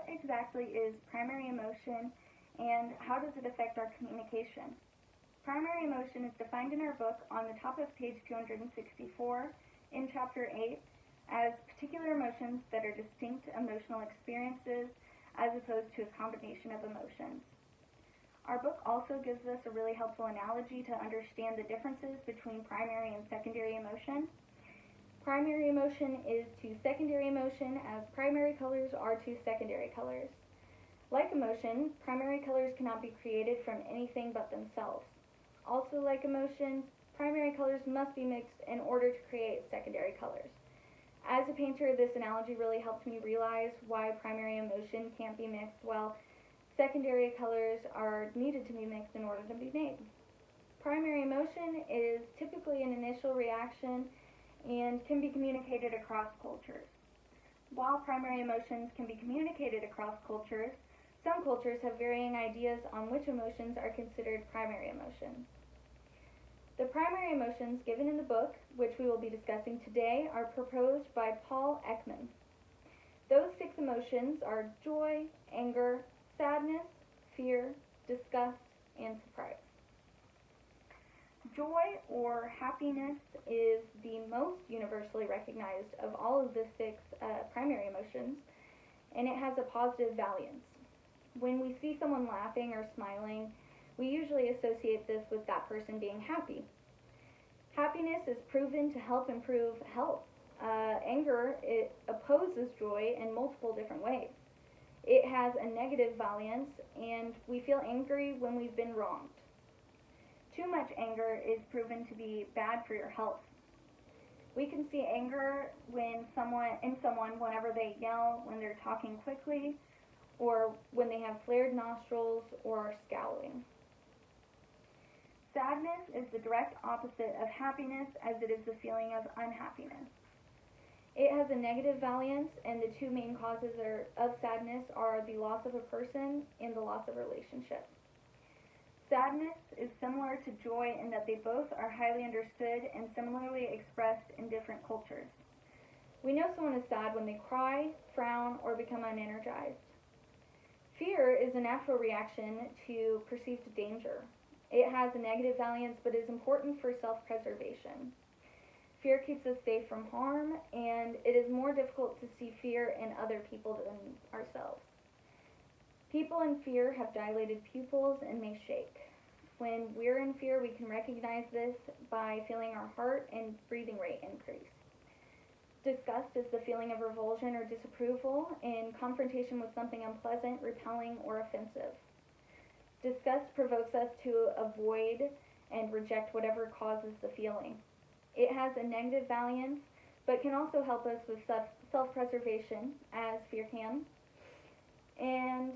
what exactly is primary emotion and how does it affect our communication? Primary emotion is defined in our book on the top of page 264 in chapter 8 as particular emotions that are distinct emotional experiences as opposed to a combination of emotions. Our book also gives us a really helpful analogy to understand the differences between primary and secondary emotion. Primary emotion is to secondary emotion as primary colors are to secondary colors. Like emotion, primary colors cannot be created from anything but themselves. Also like emotion, primary colors must be mixed in order to create secondary colors. As a painter, this analogy really helped me realize why primary emotion can't be mixed while secondary colors are needed to be mixed in order to be made. Primary emotion is typically an initial reaction and can be communicated across cultures. While primary emotions can be communicated across cultures, some cultures have varying ideas on which emotions are considered primary emotions. The primary emotions given in the book, which we will be discussing today, are proposed by Paul Ekman. Those 6 emotions are joy, anger, sadness, fear, disgust, and surprise. Joy or happiness is the most universally recognized of all of the 6 primary emotions, and it has a positive valence. When we see someone laughing or smiling, we usually associate this with that person being happy. Happiness is proven to help improve health. Anger, it opposes joy in multiple different ways. It has a negative valence, and we feel angry when we've been wronged. Too much anger is proven to be bad for your health. We can see anger in someone whenever they yell, when they're talking quickly, or when they have flared nostrils or are scowling. Sadness is the direct opposite of happiness, as it is the feeling of unhappiness. It has a negative valence, and the 2 main causes of sadness are the loss of a person and the loss of a relationship. Sadness is similar to joy in that they both are highly understood and similarly expressed in different cultures. We know someone is sad when they cry, frown, or become unenergized. Fear is a natural reaction to perceived danger. It has a negative valence but is important for self-preservation. Fear keeps us safe from harm, and it is more difficult to see fear in other people than ourselves. People in fear have dilated pupils and may shake. When we're in fear, we can recognize this by feeling our heart and breathing rate increase. Disgust is the feeling of revulsion or disapproval in confrontation with something unpleasant, repelling, or offensive. Disgust provokes us to avoid and reject whatever causes the feeling. It has a negative valence, but can also help us with self-preservation, as fear can. And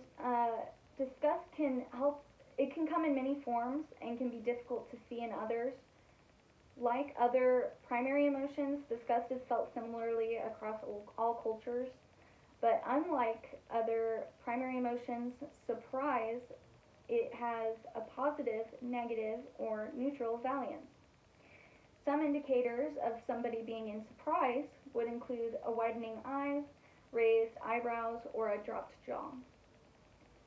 disgust can help. It can come in many forms and can be difficult to see in others. Like other primary emotions, disgust is felt similarly across all cultures. But unlike other primary emotions, surprise, it has a positive, negative, or neutral valence. Some indicators of somebody being in surprise would include a widening eyes, raised eyebrows, or a dropped jaw.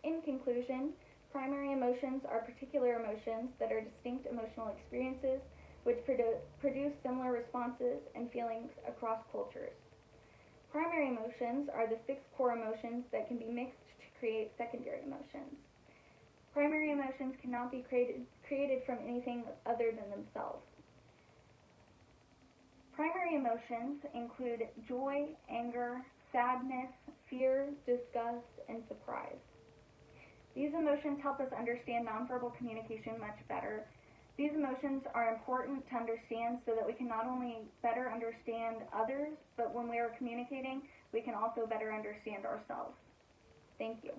In conclusion, primary emotions are particular emotions that are distinct emotional experiences which produce similar responses and feelings across cultures. Primary emotions are the 6 core emotions that can be mixed to create secondary emotions. Primary emotions cannot be created from anything other than themselves. Primary emotions include joy, anger, sadness, fear, disgust, and surprise. These emotions help us understand nonverbal communication much better. These emotions are important to understand so that we can not only better understand others, but when we are communicating, we can also better understand ourselves. Thank you.